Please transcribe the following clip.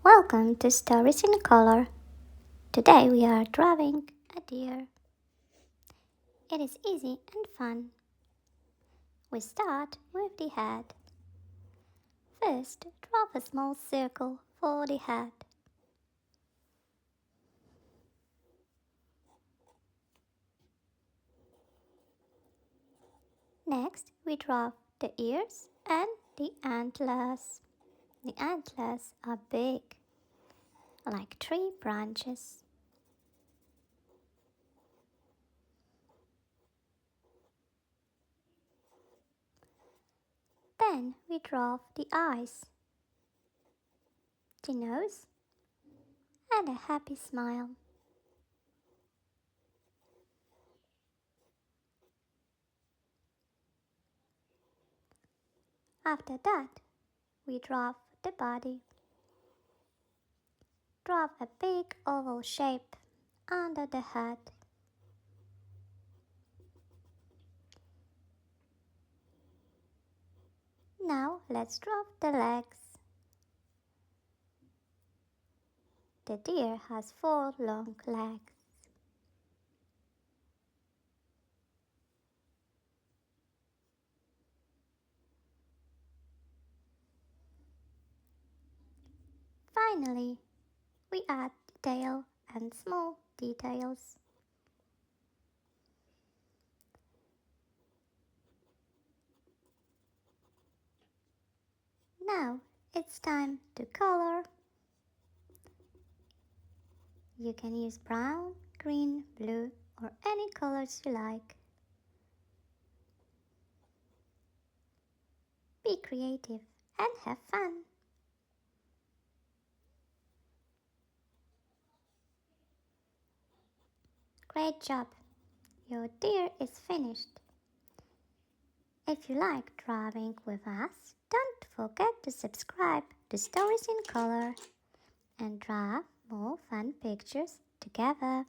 Welcome to Stories in Color. Today we are drawing a deer. It is easy and fun. We start with the head. First, draw a small circle for the head. Next, we draw the ears and the antlers. The antlers are big, like tree branches. Then we draw the eyes, the nose, and a happy smile. After that, we draw the body. Draw a big oval shape under the head. Now let's draw the legs. The deer has 4 long legs. Finally, we add the tail and small details. Now it's time to color. You can use brown, green, blue, or any colors you like. Be creative and have fun. Great job! Your deer is finished. If you like drawing with us, don't forget to subscribe to Stories in Color and draw more fun pictures together.